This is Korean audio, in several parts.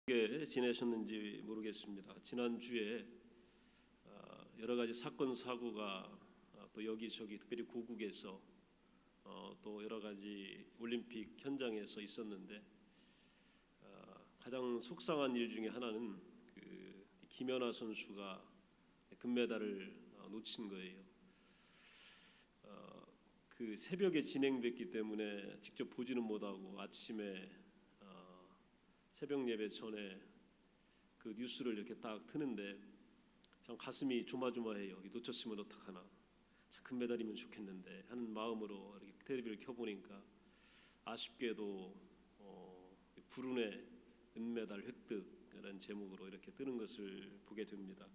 어떻게 지내셨는지 모르겠습니다. 지난주에 여러 가지 사건 사고가 또 여기저기 특별히 고국에서 또 여러 가지 올림픽 현장에서 있었는데 가장 속상한 일 중에 하나는 김연아 선수가 금메달을 놓친 거예요. 그 새벽에 진행됐기 때문에 직접 보지는 못하고 아침에 새벽 예배 전에 그 뉴스를 이렇게 딱 트는데 참 가슴이 조마조마해요. 놓쳤으면 어떡하나, 금메달이면 좋겠는데 하는 마음으로 이렇게 텔레비를 켜보니까 아쉽게도 불운의 은메달 획득이라는 제목으로 이렇게 뜨는 것을 보게 됩니다.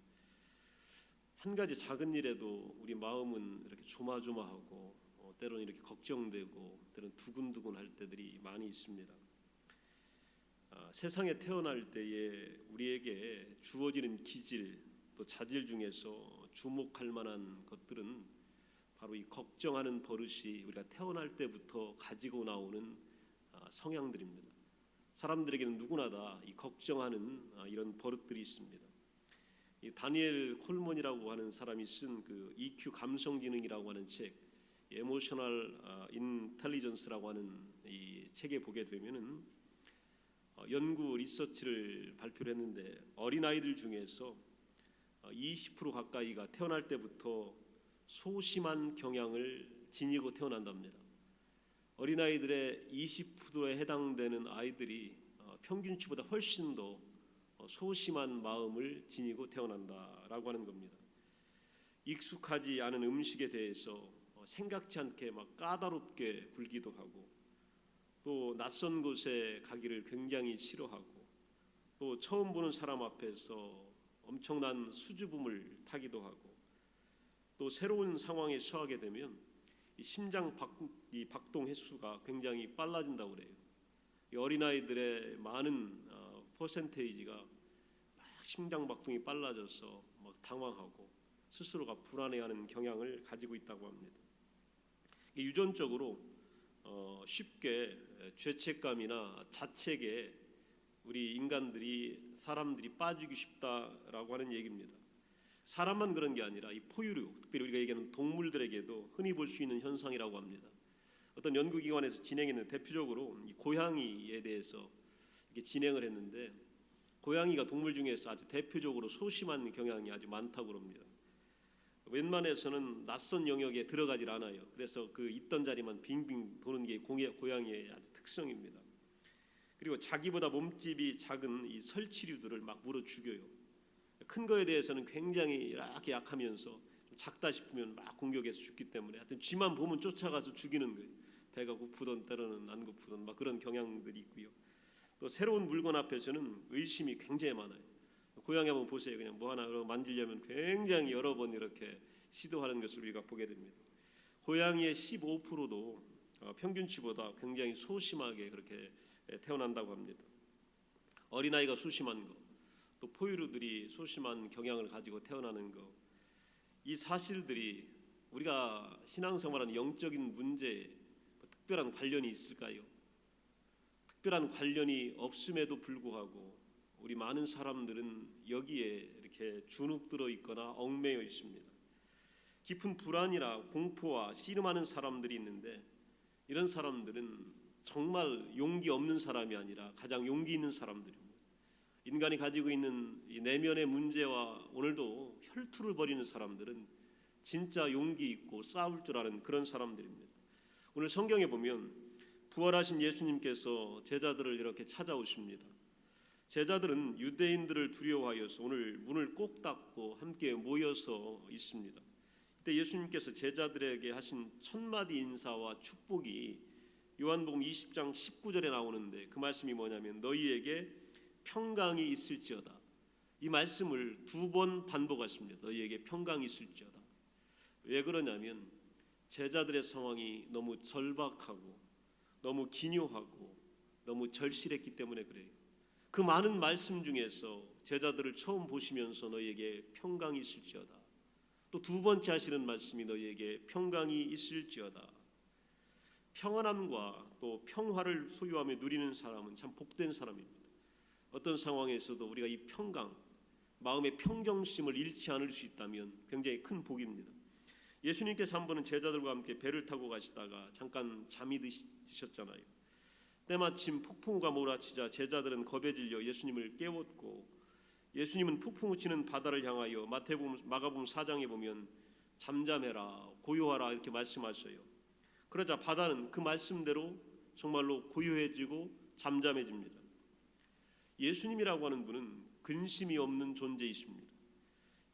한 가지 작은 일에도 우리 마음은 이렇게 조마조마하고 때로는 이렇게 걱정되고 때로는 두근두근할 때들이 많이 있습니다. 세상에 태어날 때에 우리에게 주어지는 기질 또 자질 중에서 주목할 만한 것들은 바로 이 걱정하는 버릇이 우리가 태어날 때부터 가지고 나오는 성향들입니다. 사람들에게는 누구나 다 이 걱정하는 이런 버릇들이 있습니다. 이 다니엘 콜먼이라고 하는 사람이 쓴 그 EQ 감성지능이라고 하는 책, 에모셔널 인텔리전스라고 하는 이 책에 보게 되면은 연구 리서치를 발표를 했는데 어린아이들 중에서 20% 가까이가 태어날 때부터 소심한 경향을 지니고 태어난답니다. 어린아이들의 20%에 해당되는 아이들이 평균치보다 훨씬 더 소심한 마음을 지니고 태어난다라고 하는 겁니다. 익숙하지 않은 음식에 대해서 생각지 않게 막 까다롭게 굴기도 하고, 또 낯선 곳에 가기를 굉장히 싫어하고, 또 처음 보는 사람 앞에서 엄청난 수줍음을 타기도 하고, 또 새로운 상황에 처하게 되면 이 심장 박동 횟수가 굉장히 빨라진다고 그래요. 이 어린아이들의 많은 퍼센테이지가 막 심장 박동이 빨라져서 막 당황하고 스스로가 불안해하는 경향을 가지고 있다고 합니다. 유전적으로 쉽게 죄책감이나 자책에 우리 사람들이 빠지기 쉽다라고 하는 얘기입니다. 사람만 그런 게 아니라 이 포유류, 특별히 우리가 얘기하는 동물들에게도 흔히 볼 수 있는 현상이라고 합니다. 어떤 연구기관에서 진행했는 대표적으로 이 고양이에 대해서 이렇게 진행을 했는데, 고양이가 동물 중에서 아주 대표적으로 소심한 경향이 아주 많다고 합니다. 웬만해서는 낯선 영역에 들어가질 않아요. 그래서 그 있던 자리만 빙빙 도는 게 고양이의 아주 특성입니다. 그리고 자기보다 몸집이 작은 이 설치류들을 막 물어 죽여요. 큰 거에 대해서는 굉장히 이렇게 약하면서 작다 싶으면 막 공격해서 죽기 때문에 하여튼 쥐만 보면 쫓아가서 죽이는 거예요. 배가 고프던 때로는 안 고프던 막 그런 경향들이 있고요. 또 새로운 물건 앞에서는 의심이 굉장히 많아요. 고양이 한번 보세요. 그냥 뭐 하나 만지려면 굉장히 여러 번 이렇게 시도하는 것을 우리가 보게 됩니다. 고양이의 15%도 평균치보다 굉장히 소심하게 그렇게 태어난다고 합니다. 어린아이가 소심한 거, 또 포유류들이 소심한 경향을 가지고 태어나는 거, 이 사실들이 우리가 신앙생활하는 영적인 문제에 특별한 관련이 있을까요? 특별한 관련이 없음에도 불구하고 우리 많은 사람들은 여기에 이렇게 주눅들어 있거나 얽매여 있습니다. 깊은 불안이나 공포와 씨름하는 사람들이 있는데, 이런 사람들은 정말 용기 없는 사람이 아니라 가장 용기 있는 사람들입니다. 인간이 가지고 있는 이 내면의 문제와 오늘도 혈투를 벌이는 사람들은 진짜 용기 있고 싸울 줄 아는 그런 사람들입니다. 오늘 성경에 보면 부활하신 예수님께서 제자들을 이렇게 찾아오십니다. 제자들은 유대인들을 두려워하여서 오늘 문을 꼭 닫고 함께 모여서 있습니다. 그때 예수님께서 제자들에게 하신 첫 마디 인사와 축복이 요한복음 20장 19절에 나오는데, 그 말씀이 뭐냐면 너희에게 평강이 있을지어다. 이 말씀을 2번 반복하십니다. 너희에게 평강이 있을지어다. 왜 그러냐면 제자들의 상황이 너무 절박하고 너무 기묘하고 너무 절실했기 때문에 그래요. 그 많은 말씀 중에서 제자들을 처음 보시면서 너희에게 평강이 있을지어다. 또 두 번째 하시는 말씀이 너희에게 평강이 있을지어다. 평안함과 또 평화를 소유하며 누리는 사람은 참 복된 사람입니다. 어떤 상황에서도 우리가 이 평강, 마음의 평정심을 잃지 않을 수 있다면 굉장히 큰 복입니다. 예수님께서 한 번은 제자들과 함께 배를 타고 가시다가 잠깐 잠이 드셨잖아요. 때마침 폭풍우가 몰아치자 제자들은 겁에 질려 예수님을 깨웠고, 예수님은 폭풍우 치는 바다를 향하여 마가복음 4장에 보면 잠잠해라, 고요하라 이렇게 말씀하셔요. 그러자 바다는 그 말씀대로 정말로 고요해지고 잠잠해집니다. 예수님이라고 하는 분은 근심이 없는 존재이십니다.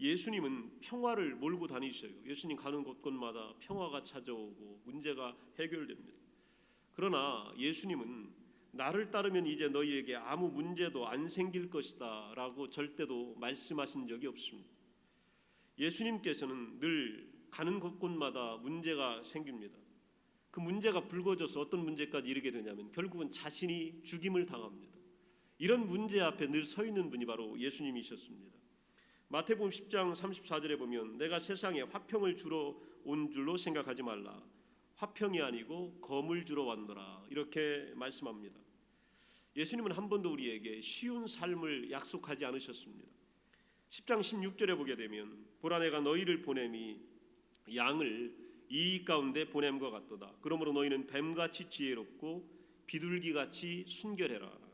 예수님은 평화를 몰고 다니셔요. 예수님 가는 곳곳마다 평화가 찾아오고 문제가 해결됩니다. 그러나 예수님은 나를 따르면 이제 너희에게 아무 문제도 안 생길 것이다 라고 절대도 말씀하신 적이 없습니다. 예수님께서는 늘 가는 곳곳마다 문제가 생깁니다. 그 문제가 불거져서 어떤 문제까지 이르게 되냐면 결국은 자신이 죽임을 당합니다. 이런 문제 앞에 늘 서 있는 분이 바로 예수님이셨습니다. 마태복음 10장 34절에 보면 내가 세상에 화평을 주러 온 줄로 생각하지 말라. 화평이 아니고 검을 주러 왔노라. 이렇게 말씀합니다. 예수님은 한 번도 우리에게 쉬운 삶을 약속하지 않으셨습니다. 10장 16절에 보게 되면 보라 내가 너희를 보냄이 양을 이익 가운데 보냄과 같도다. 그러므로 너희는 뱀같이 지혜롭고 비둘기같이 순결해라.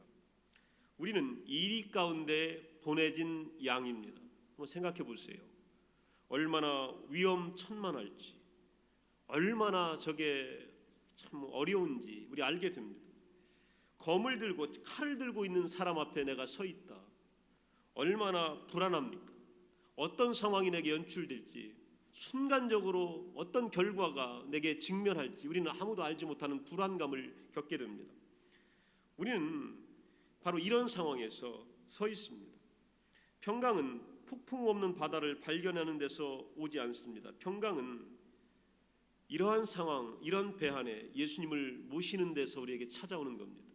우리는 이익 가운데 보내진 양입니다. 한번 생각해 보세요. 얼마나 위험천만할지, 얼마나 저게 참 어려운지 우리 알게 됩니다. 검을 들고 칼을 들고 있는 사람 앞에 내가 서 있다. 얼마나 불안합니까? 어떤 상황이 내게 연출될지, 순간적으로 어떤 결과가 내게 직면할지 우리는 아무도 알지 못하는 불안감을 겪게 됩니다. 우리는 바로 이런 상황에서 서 있습니다. 평강은 폭풍 없는 바다를 발견하는 데서 오지 않습니다. 평강은 이러한 상황, 이런 배 안에 예수님을 모시는 데서 우리에게 찾아오는 겁니다.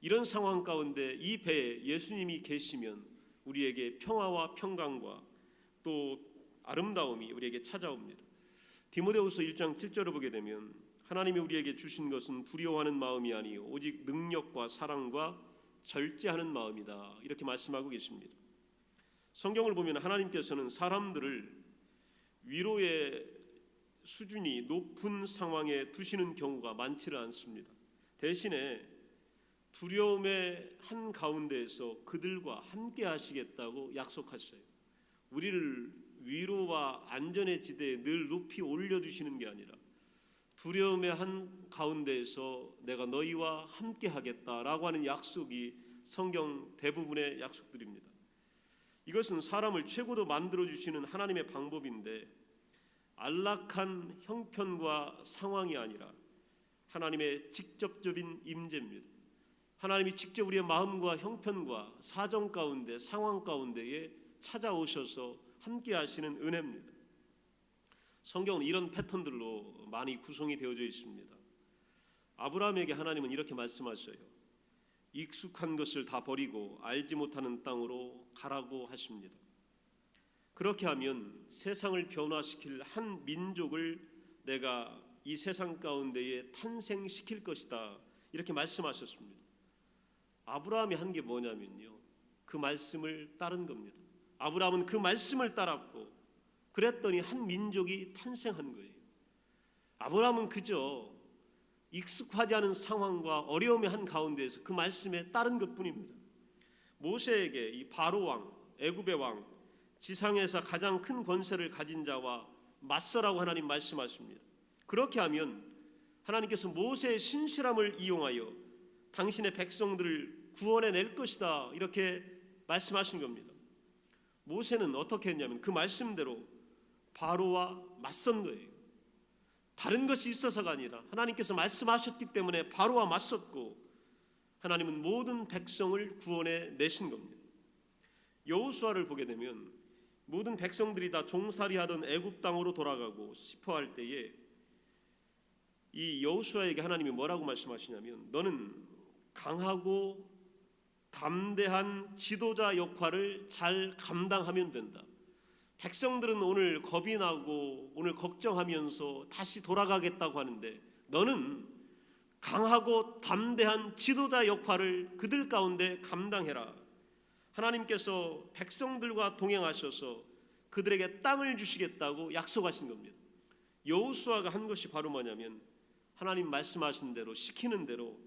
이런 상황 가운데 이 배에 예수님이 계시면 우리에게 평화와 평강과 또 아름다움이 우리에게 찾아옵니다. 디모데후서 1장 7절을 보게 되면 하나님이 우리에게 주신 것은 두려워하는 마음이 아니요 오직 능력과 사랑과 절제하는 마음이다. 이렇게 말씀하고 계십니다. 성경을 보면 하나님께서는 사람들을 위로의 수준이 높은 상황에 두시는 경우가 많지는 않습니다. 대신에 두려움의 한가운데에서 그들과 함께 하시겠다고 약속하셨어요. 우리를 위로와 안전의 지대에 늘 높이 올려두시는 게 아니라 두려움의 한가운데에서 내가 너희와 함께 하겠다라고 하는 약속이 성경 대부분의 약속들입니다. 이것은 사람을 최고로 만들어주시는 하나님의 방법인데 안락한 형편과 상황이 아니라 하나님의 직접적인 임재입니다. 하나님이 직접 우리의 마음과 형편과 사정 가운데 상황 가운데에 찾아오셔서 함께 하시는 은혜입니다. 성경은 이런 패턴들로 많이 구성이 되어져 있습니다. 아브라함에게 하나님은 이렇게 말씀하셔요. 익숙한 것을 다 버리고 알지 못하는 땅으로 가라고 하십니다. 그렇게 하면 세상을 변화시킬 한 민족을 내가 이 세상 가운데에 탄생시킬 것이다. 이렇게 말씀하셨습니다. 아브라함이 한 게 뭐냐면요. 그 말씀을 따른 겁니다. 아브라함은 그 말씀을 따랐고 그랬더니 한 민족이 탄생한 거예요. 아브라함은 그저 익숙하지 않은 상황과 어려움의 한 가운데에서 그 말씀에 따른 것뿐입니다. 모세에게 이 바로 왕, 애굽의 왕, 지상에서 가장 큰 권세를 가진 자와 맞서라고 하나님 말씀하십니다. 그렇게 하면 하나님께서 모세의 신실함을 이용하여 당신의 백성들을 구원해 낼 것이다 이렇게 말씀하신 겁니다. 모세는 어떻게 했냐면 그 말씀대로 바로와 맞선 거예요. 다른 것이 있어서가 아니라 하나님께서 말씀하셨기 때문에 바로와 맞섰고 하나님은 모든 백성을 구원해 내신 겁니다. 여호수아를 보게 되면 모든 백성들이 다 종살이하던 애굽 땅으로 돌아가고 싶어할 때에 이 여호수아에게 하나님이 뭐라고 말씀하시냐면 너는 강하고 담대한 지도자 역할을 잘 감당하면 된다. 백성들은 오늘 겁이 나고 오늘 걱정하면서 다시 돌아가겠다고 하는데 너는 강하고 담대한 지도자 역할을 그들 가운데 감당해라. 하나님께서 백성들과 동행하셔서 그들에게 땅을 주시겠다고 약속하신 겁니다. 여호수아가 한 것이 바로 뭐냐면 하나님 말씀하신 대로, 시키는 대로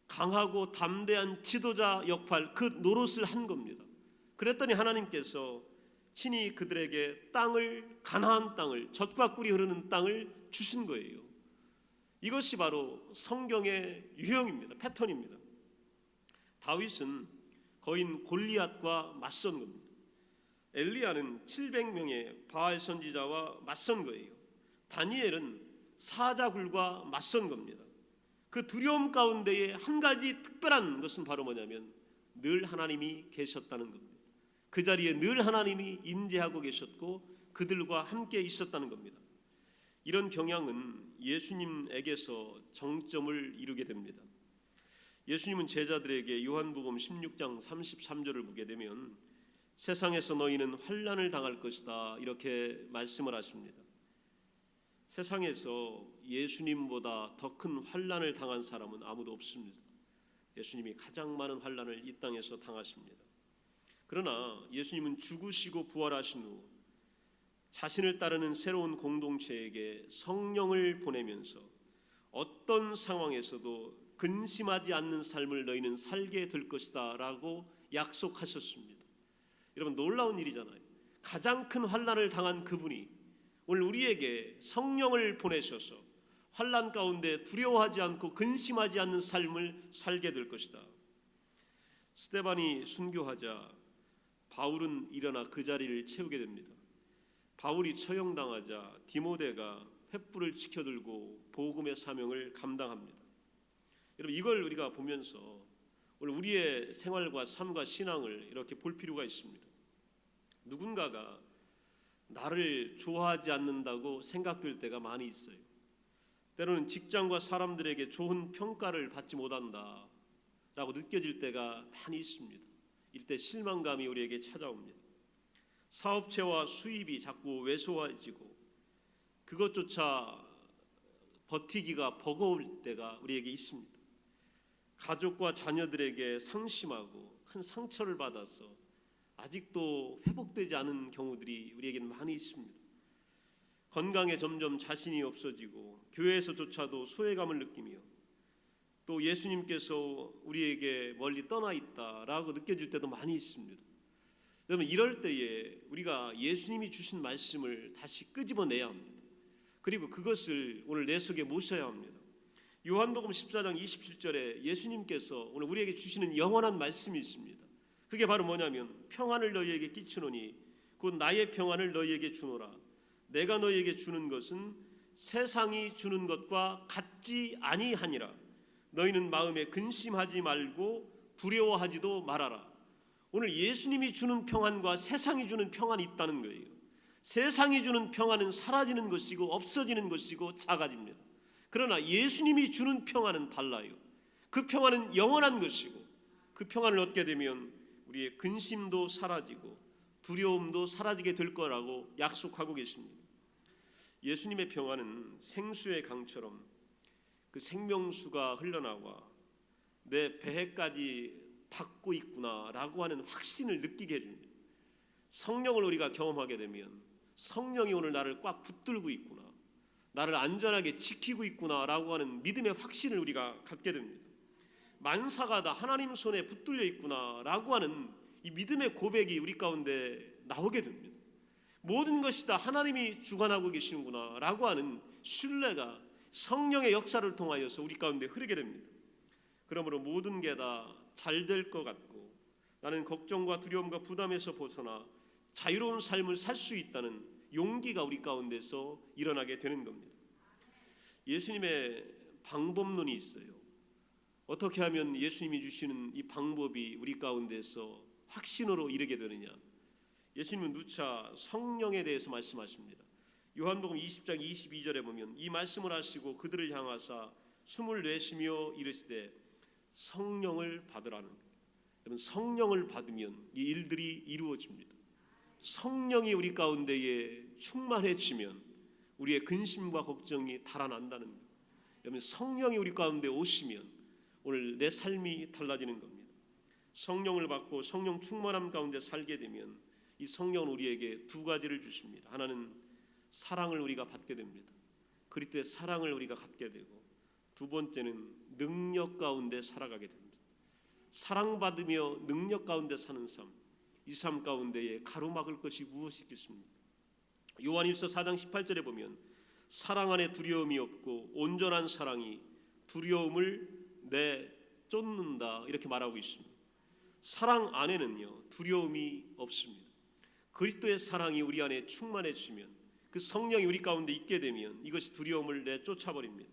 강하고 담대한 지도자 역할, 그 노릇을 한 겁니다. 그랬더니 하나님께서 친히 그들에게 땅을, 가나안 땅을, 젖과 꿀이 흐르는 땅을 주신 거예요. 이것이 바로 성경의 유형입니다. 패턴입니다. 다윗은 거인 골리앗과 맞선 겁니다. 엘리야는 700명의 바알 선지자와 맞선 거예요. 다니엘은 사자굴과 맞선 겁니다. 그 두려움 가운데에 한 가지 특별한 것은 바로 뭐냐면 늘 하나님이 계셨다는 겁니다. 그 자리에 늘 하나님이 임재하고 계셨고 그들과 함께 있었다는 겁니다. 이런 경향은 예수님에게서 정점을 이루게 됩니다. 예수님은 제자들에게 요한복음 16장 33절을 보게 되면 세상에서 너희는 환난을 당할 것이다 이렇게 말씀을 하십니다. 세상에서 예수님보다 더 큰 환난을 당한 사람은 아무도 없습니다. 예수님이 가장 많은 환난을 이 땅에서 당하십니다. 그러나 예수님은 죽으시고 부활하신 후 자신을 따르는 새로운 공동체에게 성령을 보내면서 어떤 상황에서도 근심하지 않는 삶을 너희는 살게 될 것이다 라고 약속하셨습니다. 여러분, 놀라운 일이잖아요. 가장 큰 환난을 당한 그분이 오늘 우리에게 성령을 보내셔서 환난 가운데 두려워하지 않고 근심하지 않는 삶을 살게 될 것이다. 스데반이 순교하자 바울은 일어나 그 자리를 채우게 됩니다. 바울이 처형당하자 디모데가 횃불을 지켜들고 복음의 사명을 감당합니다. 여러분, 이걸 우리가 보면서 오늘 우리의 생활과 삶과 신앙을 이렇게 볼 필요가 있습니다. 누군가가 나를 좋아하지 않는다고 생각될 때가 많이 있어요. 때로는 직장과 사람들에게 좋은 평가를 받지 못한다라고 느껴질 때가 많이 있습니다. 이때 실망감이 우리에게 찾아옵니다. 사업체와 수입이 자꾸 왜소해지고 그것조차 버티기가 버거울 때가 우리에게 있습니다. 가족과 자녀들에게 상심하고 큰 상처를 받아서 아직도 회복되지 않은 경우들이 우리에게는 많이 있습니다. 건강에 점점 자신이 없어지고 교회에서조차도 소외감을 느끼며 또 예수님께서 우리에게 멀리 떠나 있다라고 느껴질 때도 많이 있습니다. 여러분, 이럴 때에 우리가 예수님이 주신 말씀을 다시 끄집어내야 합니다. 그리고 그것을 오늘 내 속에 모셔야 합니다. 요한복음 14장 27절에 예수님께서 오늘 우리에게 주시는 영원한 말씀이 있습니다. 그게 바로 뭐냐면 평안을 너희에게 끼치노니 곧 나의 평안을 너희에게 주노라. 내가 너희에게 주는 것은 세상이 주는 것과 같지 아니하니라. 너희는 마음에 근심하지 말고 두려워하지도 말아라. 오늘 예수님이 주는 평안과 세상이 주는 평안이 있다는 거예요. 세상이 주는 평안은 사라지는 것이고 없어지는 것이고 작아집니다. 그러나 예수님이 주는 평안은 달라요. 그 평안은 영원한 것이고 그 평안을 얻게 되면 우리의 근심도 사라지고 두려움도 사라지게 될 거라고 약속하고 계십니다. 예수님의 평안은 생수의 강처럼 그 생명수가 흘러나와 내 배에까지 닿고 있구나라고 하는 확신을 느끼게 해줍니다. 성령을 우리가 경험하게 되면 성령이 오늘 나를 꽉 붙들고 있구나, 나를 안전하게 지키고 있구나라고 하는 믿음의 확신을 우리가 갖게 됩니다. 만사가 다 하나님 손에 붙들려 있구나라고 하는 이 믿음의 고백이 우리 가운데 나오게 됩니다. 모든 것이 다 하나님이 주관하고 계시는구나라고 하는 신뢰가 성령의 역사를 통하여서 우리 가운데 흐르게 됩니다. 그러므로 모든 게 다 잘 될 것 같고 나는 걱정과 두려움과 부담에서 벗어나 자유로운 삶을 살 수 있다는 용기가 우리 가운데서 일어나게 되는 겁니다. 예수님의 방법론이 있어요. 어떻게 하면 예수님이 주시는 이 방법이 우리 가운데서 확신으로 이르게 되느냐? 예수님은 누차 성령에 대해서 말씀하십니다. 요한복음 20장 22절에 보면 이 말씀을 하시고 그들을 향하사 숨을 내쉬며 이르시되 성령을 받으라는 거예요. 여러분, 성령을 받으면 이 일들이 이루어집니다. 성령이 우리 가운데에 충만해지면 우리의 근심과 걱정이 달아난다는 거예요. 여러분, 성령이 우리 가운데 오시면 오늘 내 삶이 달라지는 겁니다. 성령을 받고 성령 충만함 가운데 살게 되면 이 성령은 우리에게 두 가지를 주십니다. 하나는 사랑을 우리가 받게 됩니다. 그리스도의 사랑을 우리가 갖게 되고, 두 번째는 능력 가운데 살아가게 됩니다. 사랑받으며 능력 가운데 사는 삶, 이 삶 가운데에 가로막을 것이 무엇이 있겠습니까? 요한일서 4장 18절에 보면 사랑 안에 두려움이 없고 온전한 사랑이 두려움을 내쫓는다 이렇게 말하고 있습니다. 사랑 안에는요 두려움이 없습니다. 그리스도의 사랑이 우리 안에 충만해지면, 그 성령이 우리 가운데 있게 되면 이것이 두려움을 내쫓아버립니다.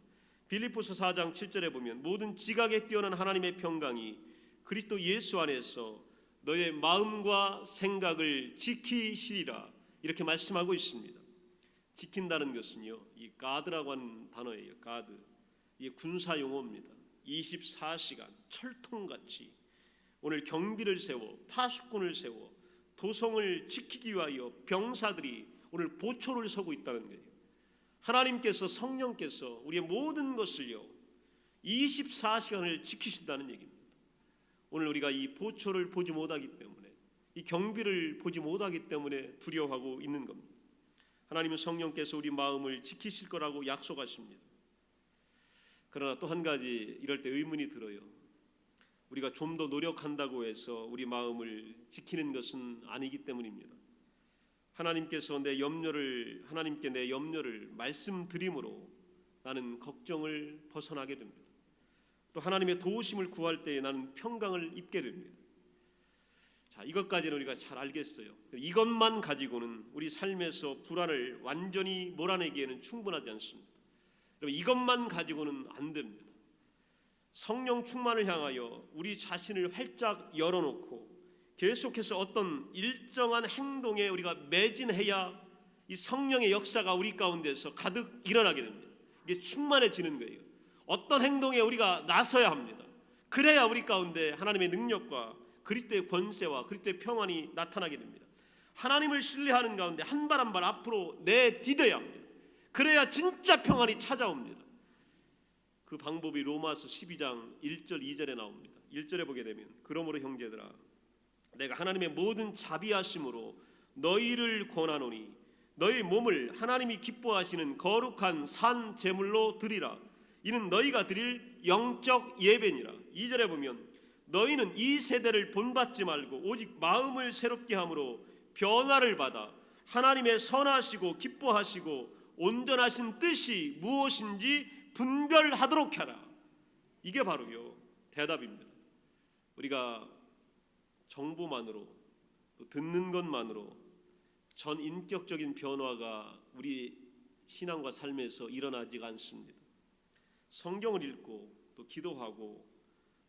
빌립보서 4장 7절에 보면 모든 지각에 뛰어난 하나님의 평강이 그리스도 예수 안에서 너의 마음과 생각을 지키시리라 이렇게 말씀하고 있습니다. 지킨다는 것은요, 이 가드라고 하는 단어예요. 가드. 이게 군사 용어입니다. 24시간 철통같이 오늘 경비를 세워 파수꾼을 세워 도성을 지키기 위하여 병사들이 오늘 보초를 서고 있다는 거예요. 하나님께서, 성령께서 우리의 모든 것을요 24시간을 지키신다는 얘기입니다. 오늘 우리가 이 보초를 보지 못하기 때문에, 이 경비를 보지 못하기 때문에 두려워하고 있는 겁니다. 하나님은 성령께서 우리 마음을 지키실 거라고 약속하십니다. 그러나 또 한 가지 이럴 때 의문이 들어요. 우리가 좀 더 노력한다고 해서 우리 마음을 지키는 것은 아니기 때문입니다. 하나님께 내 염려를 말씀드림으로 나는 걱정을 벗어나게 됩니다. 또 하나님의 도우심을 구할 때에 나는 평강을 입게 됩니다. 자, 이것까지는 우리가 잘 알겠어요. 이것만 가지고는 우리 삶에서 불안을 완전히 몰아내기에는 충분하지 않습니다. 여러분, 이것만 가지고는 안 됩니다. 성령 충만을 향하여 우리 자신을 활짝 열어놓고 계속해서 어떤 일정한 행동에 우리가 매진해야 이 성령의 역사가 우리 가운데서 가득 일어나게 됩니다. 이게 충만해지는 거예요. 어떤 행동에 우리가 나서야 합니다. 그래야 우리 가운데 하나님의 능력과 그리스도의 권세와 그리스도의 평안이 나타나게 됩니다. 하나님을 신뢰하는 가운데 한 발 한 발 앞으로 내디뎌야 합니다. 그래야 진짜 평안이 찾아옵니다. 그 방법이 로마서 12장 1절 2절에 나옵니다. 1절에 보게 되면 그러므로 형제들아 내가 하나님의 모든 자비하심으로 너희를 권하노니 너희 몸을 하나님이 기뻐하시는 거룩한 산 제물로 드리라. 이는 너희가 드릴 영적 예배니라. 2절에 보면 너희는 이 세대를 본받지 말고 오직 마음을 새롭게 함으로 변화를 받아 하나님의 선하시고 기뻐하시고 온전하신 뜻이 무엇인지 분별하도록 하라. 이게 바로요 대답입니다. 우리가 정보만으로 또 듣는 것만으로 전 인격적인 변화가 우리 신앙과 삶에서 일어나지가 않습니다. 성경을 읽고 또 기도하고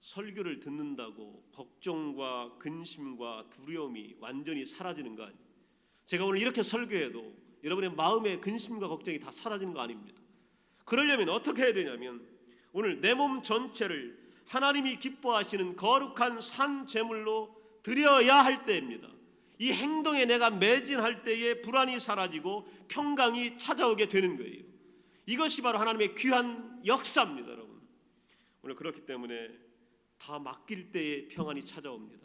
설교를 듣는다고 걱정과 근심과 두려움이 완전히 사라지는 거 아니에요. 제가 오늘 이렇게 설교해도 여러분의 마음의 근심과 걱정이 다 사라지는 거 아닙니다. 그러려면 어떻게 해야 되냐면 오늘 내 몸 전체를 하나님이 기뻐하시는 거룩한 산 제물로 드려야 할 때입니다. 이 행동에 내가 매진할 때에 불안이 사라지고 평강이 찾아오게 되는 거예요. 이것이 바로 하나님의 귀한 역사입니다, 여러분. 오늘 그렇기 때문에 다 맡길 때에 평안이 찾아옵니다.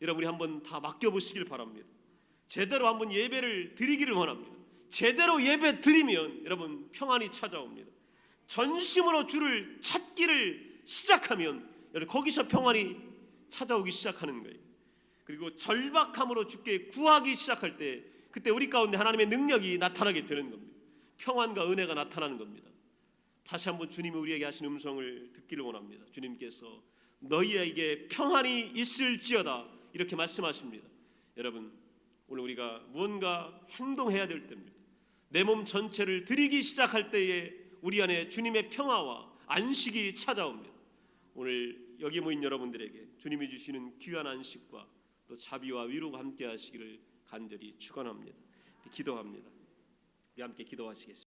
여러분이 한번 다 맡겨보시길 바랍니다. 제대로 한번 예배를 드리기를 원합니다. 제대로 예배 드리면 여러분 평안이 찾아옵니다. 전심으로 주를 찾기를 시작하면 여러분 거기서 평안이 찾아오기 시작하는 거예요. 그리고 절박함으로 주께 구하기 시작할 때 그때 우리 가운데 하나님의 능력이 나타나게 되는 겁니다. 평안과 은혜가 나타나는 겁니다. 다시 한번 주님이 우리에게 하신 음성을 듣기를 원합니다. 주님께서 너희에게 평안이 있을지어다 이렇게 말씀하십니다. 여러분 오늘 우리가 무언가 행동해야 될 때입니다. 내 몸 전체를 드리기 시작할 때에 우리 안에 주님의 평화와 안식이 찾아옵니다. 오늘 여기 모인 여러분들에게 주님이 주시는 귀한 안식과 또 자비와 위로가 함께 하시기를 간절히 축원합니다. 기도합니다. 우리 함께 기도하시겠습니다.